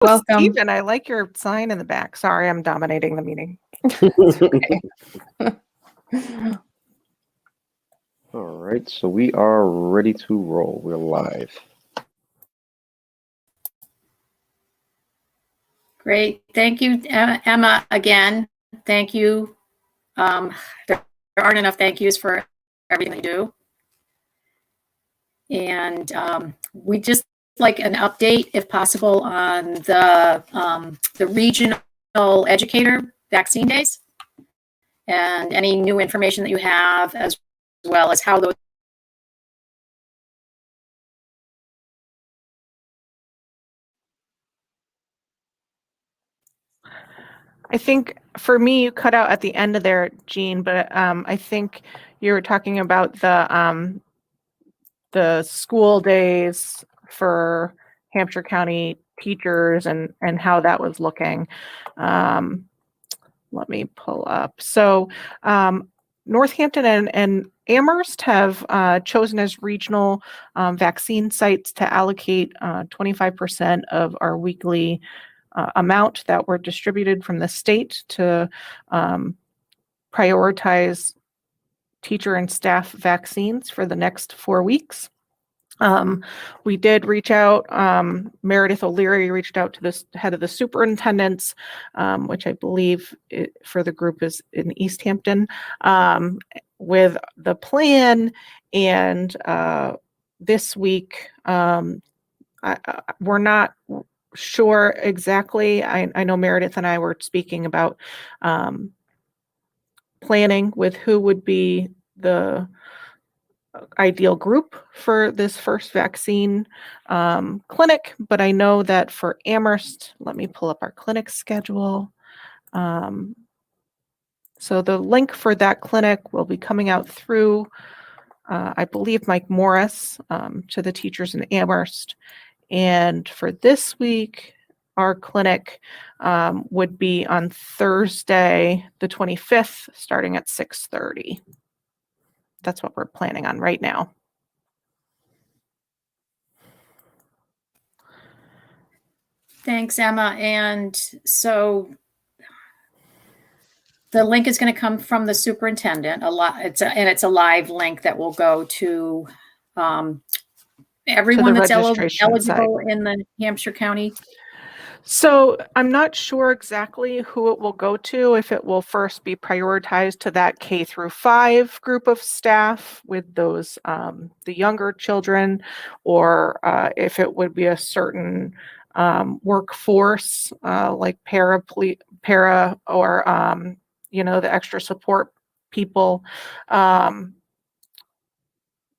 Welcome. Stephen, I like your sign in the back. Sorry, I'm dominating the meeting. Okay. All right, so we are ready to roll. We're live. Great. Thank you, Emma, again. Thank you. There aren't enough thank yous for everything you do. And we just like an update, if possible, on the regional educator vaccine days and any new information that you have, as well as how those I think for me, you cut out at the end of there, Jean, but I think you were talking about the school days for Hampshire County teachers and how that was looking. Let me pull up. So Northampton and Amherst have chosen as regional vaccine sites to allocate 25% of our weekly amount that were distributed from the state to prioritize teacher and staff vaccines for the next 4 weeks. We did reach out, Meredith O'Leary reached out to the head of the superintendents, which I believe for the group is in East Hampton, with the plan. And this week, we're not sure exactly. I know Meredith and I were speaking about planning with who would be the ideal group for this first vaccine clinic, but I know that for Amherst, let me pull up our clinic schedule. So the link for that clinic will be coming out through, I believe, Mike Morris to the teachers in Amherst. And for this week, our clinic would be on Thursday, the 25th, starting at 6:30. That's what we're planning on right now. Thanks, Emma. And so the link is going to come from the superintendent. It's a live link that will go to everyone that's eligible in the Hampshire County. So I'm not sure exactly who it will go to, if it will first be prioritized to that K through 5 group of staff with those the younger children, or if it would be a certain workforce like para or the extra support people.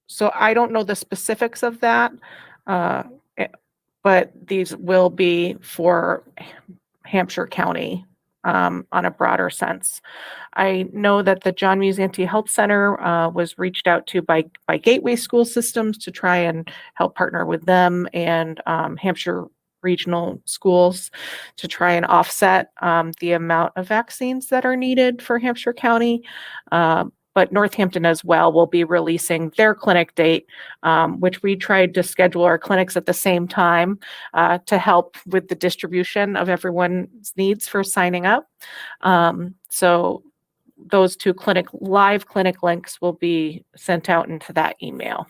So I don't know the specifics of that. But these will be for Hampshire County on a broader sense. I know that the John Musanti Health Center was reached out to by Gateway School Systems to try and help partner with them and Hampshire regional schools to try and offset the amount of vaccines that are needed for Hampshire County. But Northampton as well will be releasing their clinic date, which we tried to schedule our clinics at the same time to help with the distribution of everyone's needs for signing up. So those two live clinic links will be sent out into that email.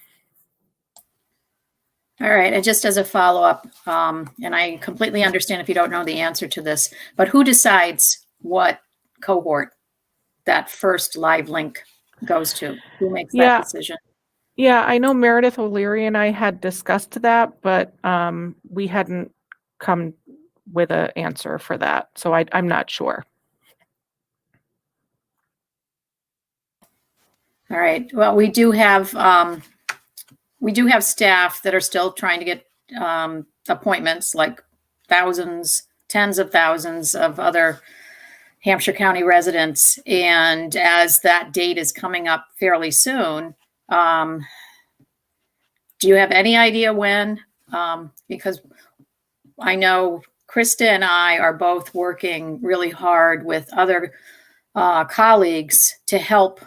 All right, and just as a follow-up, and I completely understand if you don't know the answer to this, but who decides what cohort that first live link goes to? Who makes that decision? Yeah, I know Meredith O'Leary and I had discussed that, but we hadn't come with an answer for that, so I'm not sure. All right. Well, we do have staff that are still trying to get appointments, like tens of thousands of other Hampshire County residents. And as that date is coming up fairly soon, do you have any idea when? Because I know Krista and I are both working really hard with other colleagues to help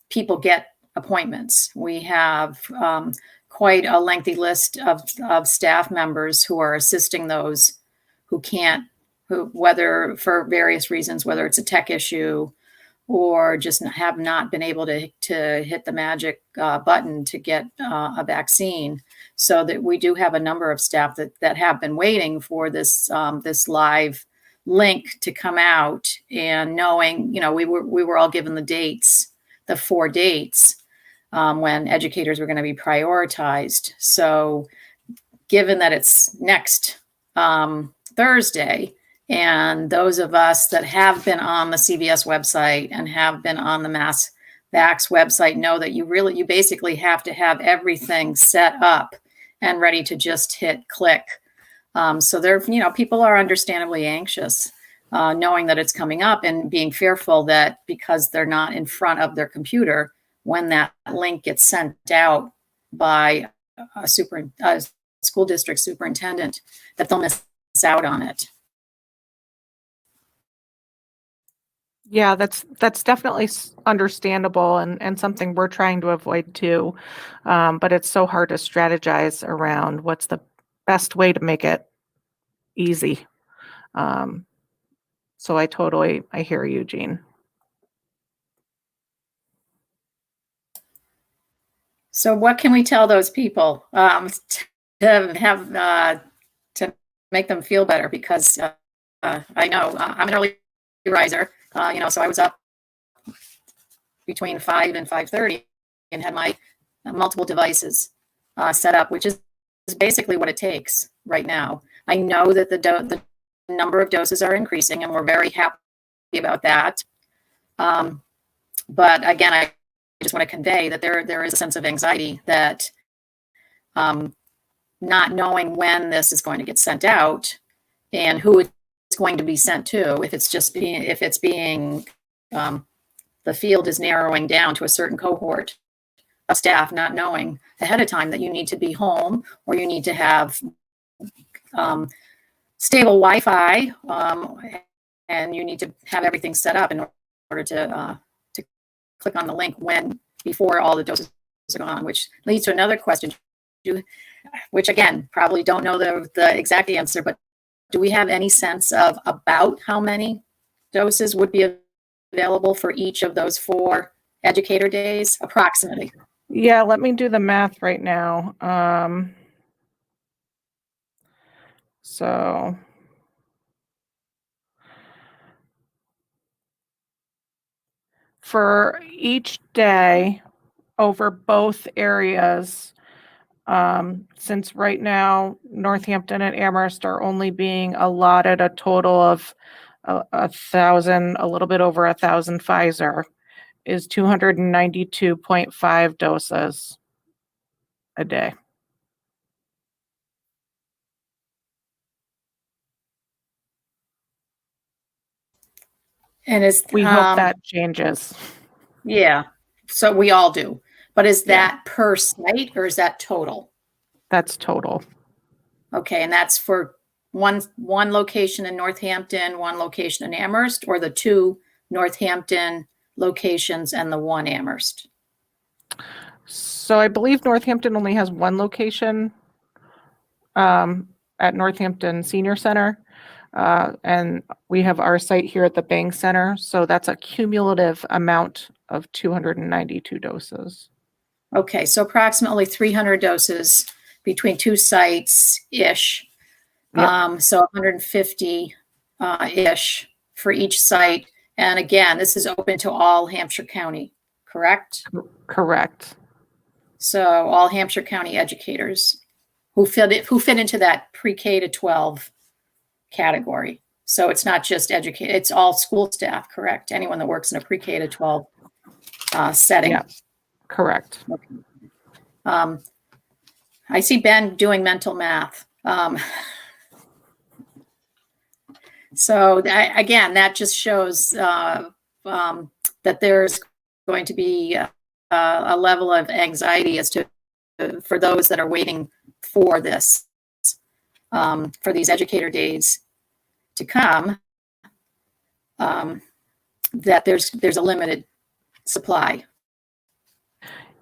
people get appointments. We have quite a lengthy list of staff members who are assisting those who can't, whether for various reasons, whether it's a tech issue or just have not been able to hit the magic button to get a vaccine. So that we do have a number of staff that have been waiting for this this live link to come out, and knowing, we were all given the dates, the 4 dates when educators were going to be prioritized. So given that it's next Thursday, and those of us that have been on the CVS website and have been on the Mass Vax website know that you basically have to have everything set up and ready to just hit click. So people are understandably anxious, knowing that it's coming up and being fearful that because they're not in front of their computer, when that link gets sent out by a school district superintendent, that they'll miss out on it. Yeah, that's definitely understandable and something we're trying to avoid too. But it's so hard to strategize around what's the best way to make it easy. So I hear you, Jean. So what can we tell those people to make them feel better? Because I know I'm an early riser, so I was up between 5 and 5:30 and had my multiple devices set up, which is basically what it takes right now. I know that the number of doses are increasing, and we're very happy about that. But again, I just want to convey that there is a sense of anxiety that not knowing when this is going to get sent out and who it's going to be sent to, if it's being the field is narrowing down to a certain cohort of staff, not knowing ahead of time that you need to be home or you need to have stable Wi-Fi, and you need to have everything set up in order to click on the link before all the doses are gone, which leads to another question, which again, probably don't know the exact answer, but do we have any sense of about how many doses would be available for each of those 4 educator days, approximately? Yeah, let me do the math right now. So for each day over both areas, since right now Northampton and Amherst are only being allotted a total of 1,000, a little bit over 1,000 Pfizer, is 292.5 doses a day. And we hope that changes. Yeah, so we all do. But is that per site or is that total? That's total. Okay, and that's for one location in Northampton, one location in Amherst, or the 2 Northampton locations and the 1 Amherst? So I believe Northampton only has 1 location at Northampton Senior Center. And we have our site here at the Bank Center. So that's a cumulative amount of 292 doses. Okay, so approximately 300 doses between 2 sites-ish. Yep. So 150-ish for each site. And again, this is open to all Hampshire County, correct? Correct. So all Hampshire County educators who fit into that pre-K to 12 category. So it's not just educate, it's all school staff, correct? Anyone that works in a pre-K to 12 setting. Yeah, correct. Okay. I see Ben doing mental math. So again, that just shows that there's going to be a level of anxiety as to for those that are waiting for this, for these educator days to come, that there's a limited supply.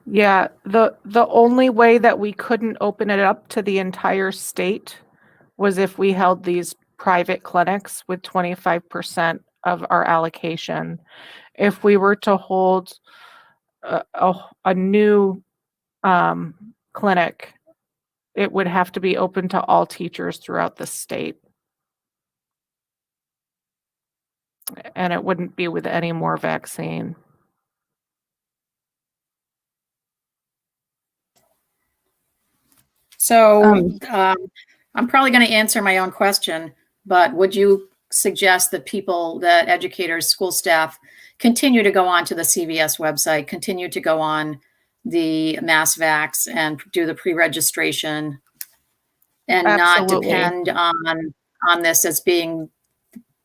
Yeah, the only way that we couldn't open it up to the entire state was if we held these private clinics with 25% of our allocation. If we were to hold a new clinic, it would have to be open to all teachers throughout the state. And it wouldn't be with any more vaccine. So I'm probably going to answer my own question, but would you suggest that that educators, school staff, continue to go on to the CVS website, continue to go on the MassVax and do the pre-registration and not Absolutely. depend on this as being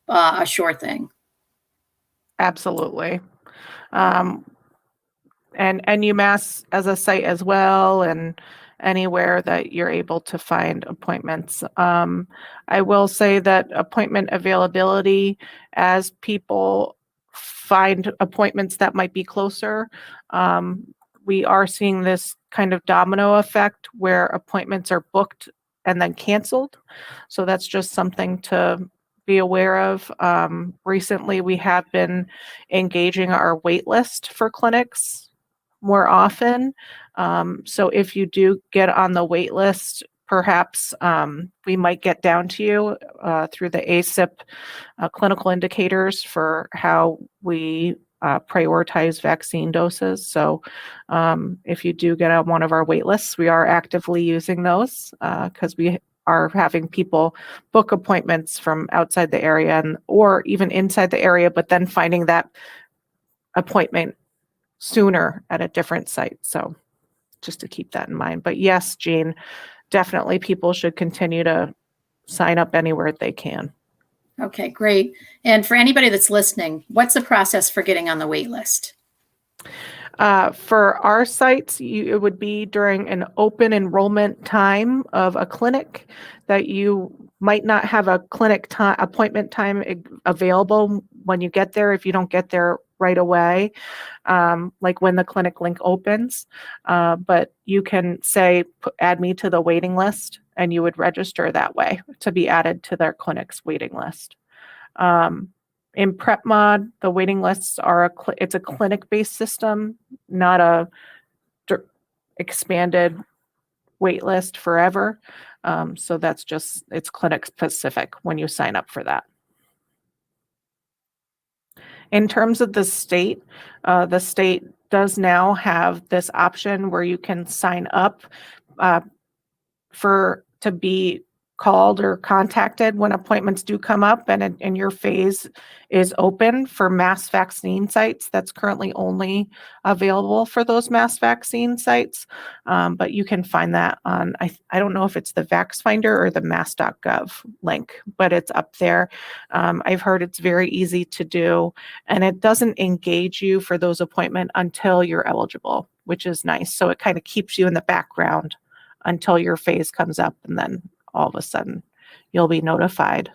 a sure thing? Absolutely. And UMass as a site as well, and anywhere that you're able to find appointments. I will say that appointment availability, as people find appointments that might be closer, we are seeing this kind of domino effect where appointments are booked and then canceled. So that's just something to be aware of. Recently, we have been engaging our wait list for clinics more often. So if you do get on the wait list, perhaps we might get down to you through the ACIP clinical indicators for how we prioritize vaccine doses. So if you do get on one of our wait lists, we are actively using those because we are having people book appointments from outside the area or even inside the area, but then finding that appointment sooner at a different site. So just to keep that in mind. But yes, Jean, definitely people should continue to sign up anywhere they can. Okay, great. And for anybody that's listening, what's the process for getting on the wait list? For our sites, it would be during an open enrollment time of a clinic that you might not have a clinic appointment time available when you get there if you don't get there right away, like when the clinic link opens. But you can say, add me to the waiting list, and you would register that way to be added to their clinic's waiting list. In Prep Mod, the waiting lists are it's a clinic-based system, not a expanded wait list forever. So that's just, it's clinic specific when you sign up for that. In terms of the state does now have this option where you can sign up to be called or contacted when appointments do come up, and your phase is open for mass vaccine sites. That's currently only available for those mass vaccine sites, but you can find that on, I don't know if it's the VaxFinder or the mass.gov link, but it's up there. I've heard it's very easy to do, and it doesn't engage you for those appointments until you're eligible, which is nice. So it kind of keeps you in the background until your phase comes up, and then all of a sudden you'll be notified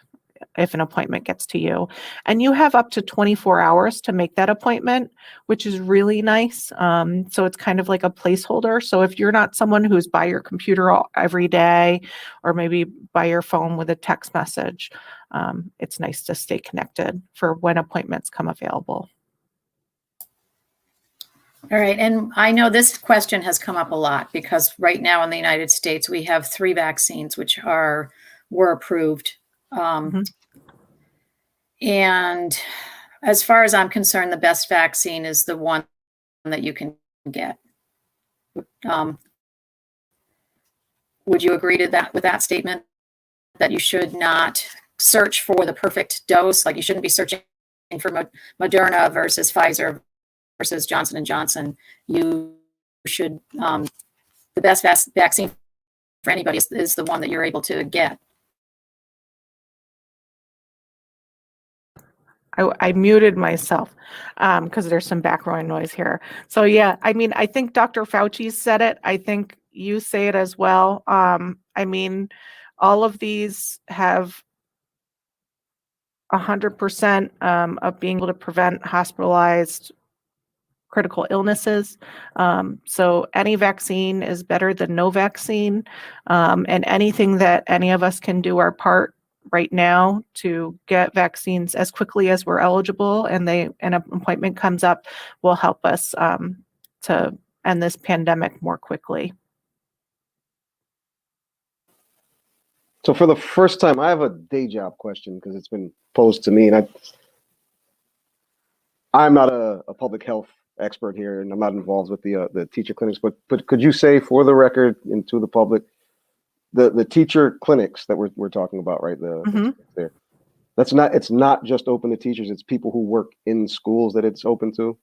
if an appointment gets to you. And you have up to 24 hours to make that appointment, which is really nice. So it's kind of like a placeholder. So if you're not someone who's by your computer every day, or maybe by your phone with a text message, it's nice to stay connected for when appointments come available. All right. And I know this question has come up a lot because right now in the United States, we have 3 vaccines which were approved. And as far as I'm concerned, the best vaccine is the one that you can get. Would you agree to that with that statement, that you should not search for the perfect dose? Like you shouldn't be searching for Moderna versus Pfizer versus Johnson & Johnson. You should, the best vaccine for anybody is the one that you're able to get. I muted myself because there's some background noise here. So yeah, I mean, I think Dr. Fauci said it. I think you say it as well. I mean, all of these have 100% of being able to prevent hospitalized critical illnesses. So any vaccine is better than no vaccine. And anything that any of us can do our part right now to get vaccines as quickly as we're eligible and an appointment comes up will help us to end this pandemic more quickly. So for the first time, I have a day job question because it's been posed to me, and I'm not a public health expert here, and I'm not involved with the teacher clinics. But could you say, for the record and to the public, the teacher clinics that we're talking about, right? There, it's not just open to teachers. It's people who work in schools that it's open to.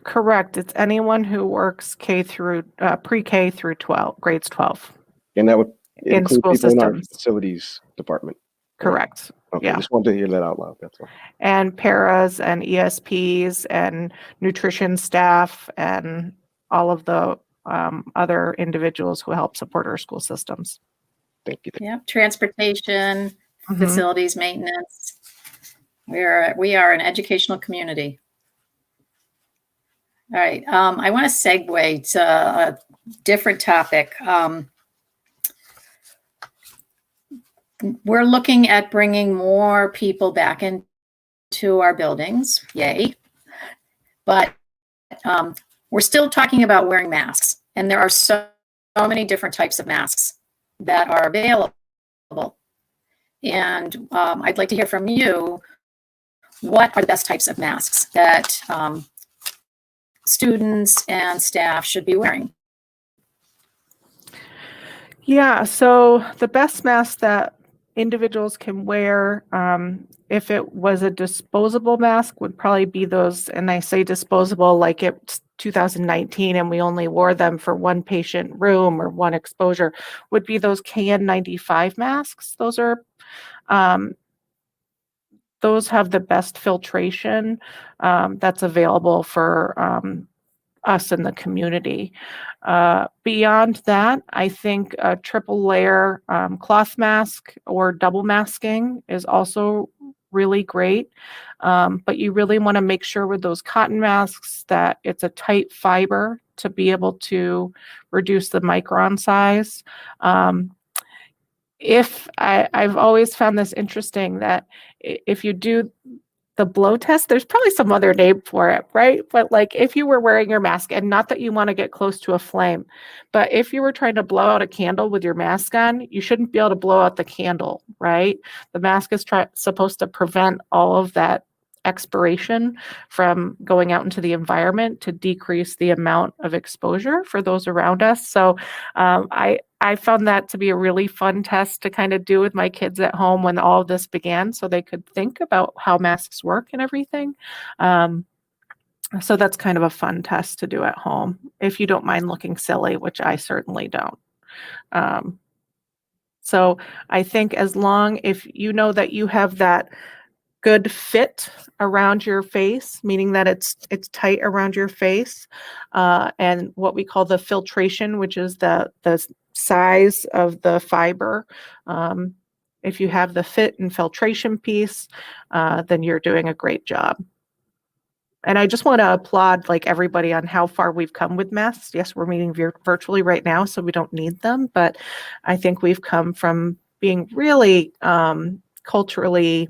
Correct. It's anyone who works pre-K through 12, grades 12. And that would In include school people in our systems. facilities department. Correct. Okay, Yeah. I just wanted to hear that out loud. That's all. And paras and ESPs and nutrition staff and all of the other individuals who help support our school systems. Thank you. Yeah, transportation, Mhm. facilities maintenance. We are an educational community. All right, I want to segue to a different topic. We're looking at bringing more people back into our buildings, yay. But we're still talking about wearing masks, and there are so many different types of masks that are available. And I'd like to hear from you, what are the best types of masks that students and staff should be wearing? Yeah, so the best mask that individuals can wear, if it was a disposable mask, would probably be those, and I say disposable like it's 2019 and we only wore them for one patient room or one exposure, would be those KN95 masks. Those have the best filtration that's available for us in the community. Beyond that, I think a triple layer cloth mask or double masking is also really great. But you really want to make sure with those cotton masks that it's a tight fiber to be able to reduce the micron size. I've always found this interesting that if you do the blow test, there's probably some other name for it, right? But like if you were wearing your mask, and not that you want to get close to a flame, but if you were trying to blow out a candle with your mask on, you shouldn't be able to blow out the candle, right? The mask is supposed to prevent all of that expiration from going out into the environment to decrease the amount of exposure for those around us. So I found that to be a really fun test to kind of do with my kids at home when all of this began, so they could think about how masks work and everything. So that's kind of a fun test to do at home, if you don't mind looking silly, which I certainly don't. So I think as long if you know that you have that good fit around your face, meaning that it's tight around your face, and what we call the filtration, which is the size of the fiber. If you have the fit and filtration piece, then you're doing a great job. And I just want to applaud like everybody on how far we've come with masks. Yes, we're meeting virtually right now, so we don't need them, but I think we've come from being really culturally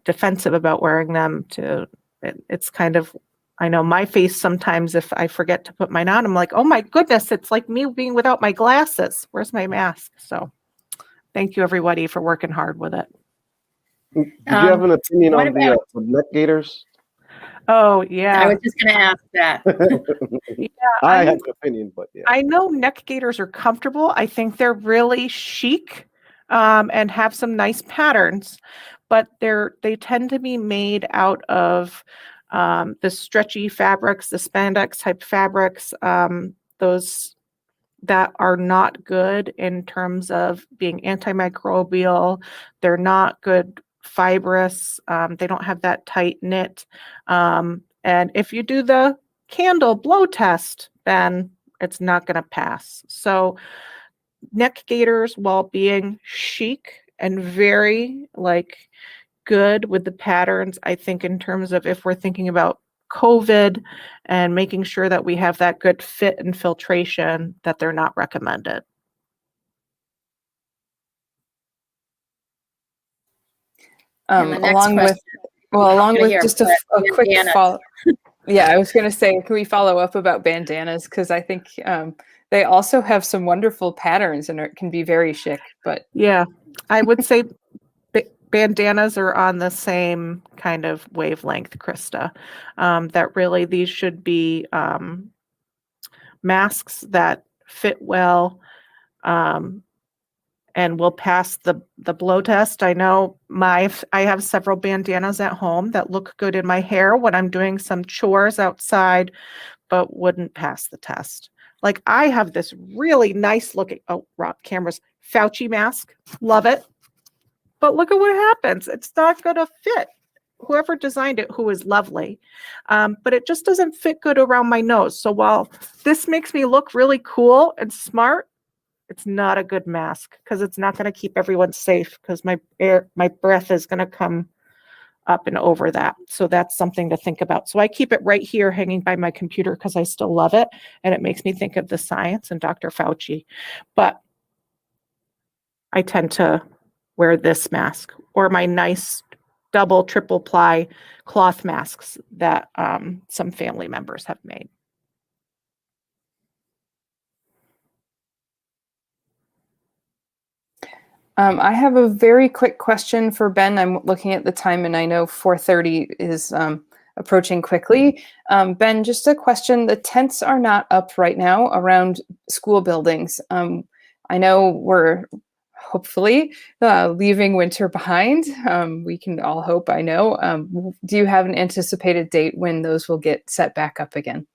defensive about wearing them to it's kind of, I know my face sometimes if I forget to put mine on, I'm like, oh my goodness, it's like me being without my glasses. Where's my mask? So thank you everybody for working hard with it. Did you have an opinion on the Netgators? Oh yeah. I was just going to ask that. Yeah, I have an opinion, but yeah. I know Netgators are comfortable. I think they're really chic and have some nice patterns, but they tend to be made out of the stretchy fabrics, the spandex type fabrics, those that are not good in terms of being antimicrobial. They're not good fibrous. They don't have that tight knit. And if you do the candle blow test, then it's not going to pass. So Netgators, while being chic and very like good with the patterns, I think in terms of if we're thinking about COVID and making sure that we have that good fit and filtration, that they're not recommended. And the next Along with, question, along gonna with hear just a quick bandanas. follow. Yeah, I was going to say, can we follow up about bandanas? Because I think they also have some wonderful patterns and can be very chic. But Yeah, I would say bandanas are on the same kind of wavelength, Krista. That really these should be masks that fit well and will pass the blow test. I know I have several bandanas at home that look good in my hair when I'm doing some chores outside, but wouldn't pass the test. Like I have this really nice looking, cameras, Fauci mask, love it. But look at what happens. It's not going to fit. Whoever designed it, who is lovely, but it just doesn't fit good around my nose. So while this makes me look really cool and smart, it's not a good mask because it's not going to keep everyone safe because my breath is going to come up and over that. So that's something to think about. So I keep it right here hanging by my computer because I still love it. And it makes me think of the science and Dr. Fauci. But I tend to wear this mask or my nice double, triple ply cloth masks that some family members have made. I have a very quick question for Ben. I'm looking at the time and I know 4:30 is approaching quickly. Ben, just a question. The tents are not up right now around school buildings. I know we're hopefully leaving winter behind. We can all hope, I know. Do you have an anticipated date when those will get set back up again?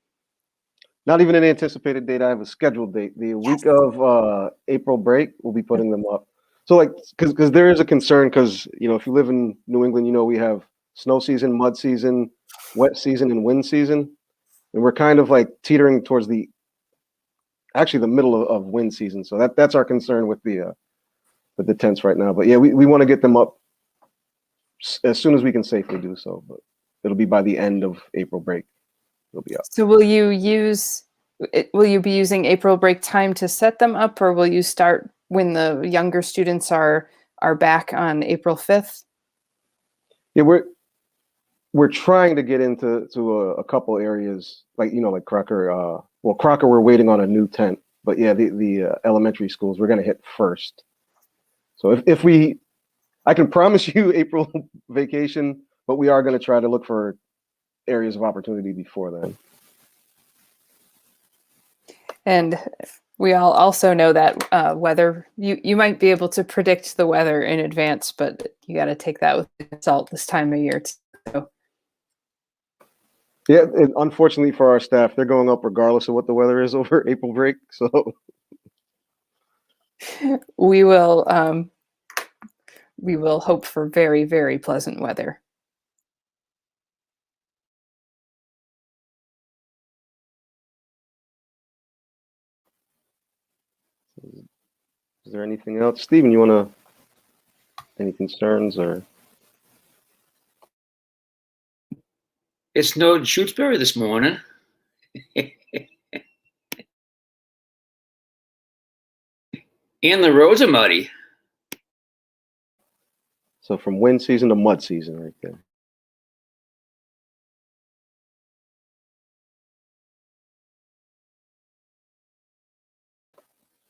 Not even an anticipated date. I have a scheduled date. The week of April break, we'll be putting them up. So like, because there is a concern, because if you live in New England, we have snow season, mud season, wet season, and wind season, and we're kind of like teetering towards the middle of wind season. So that's our concern with the tents right now. But yeah, we want to get them up as soon as we can safely do so. But it'll be by the end of April break. It'll be up. So will you be using April break time to set them up, or will you start when the younger students are back on April 5th? Yeah, we're trying to get into a couple areas like Crocker. Crocker, we're waiting on a new tent, but yeah, the elementary schools we're going to hit first. So if I can promise you April vacation, but we are going to try to look for areas of opportunity before then. And we all also know that weather, you might be able to predict the weather in advance, but you got to take that with salt this time of year too. Yeah, and unfortunately for our staff, they're going up regardless of what the weather is over April break. So we will hope for very, very pleasant weather. is there anything else? Stephen, you want any concerns or? It snowed in Shutesbury this morning. And the roads are muddy. So from wind season to mud season right there.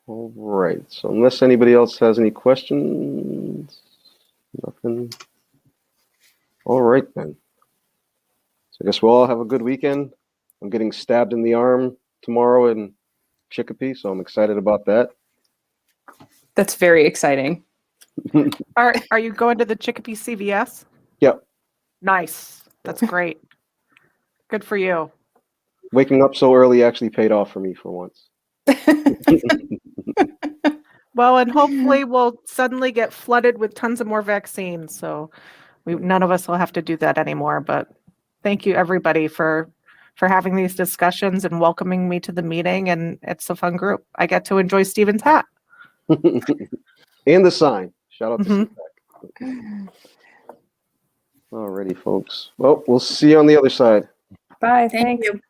All right. So unless anybody else has any questions, nothing. All right then. So I guess we'll all have a good weekend. I'm getting stabbed in the arm tomorrow in Chicopee, so I'm excited about that. That's very exciting. Are you going to the Chicopee CVS? Yep. Nice. That's great. Good for you. Waking up so early actually paid off for me for once. Well, and hopefully we'll suddenly get flooded with tons of more vaccines. So none of us will have to do that anymore. But thank you everybody for having these discussions and welcoming me to the meeting. And it's a fun group. I get to enjoy Stephen's hat. And the sign. Shout out to CPAC. Alrighty, folks. Well, we'll see you on the other side. Bye. Thank Thanks. you.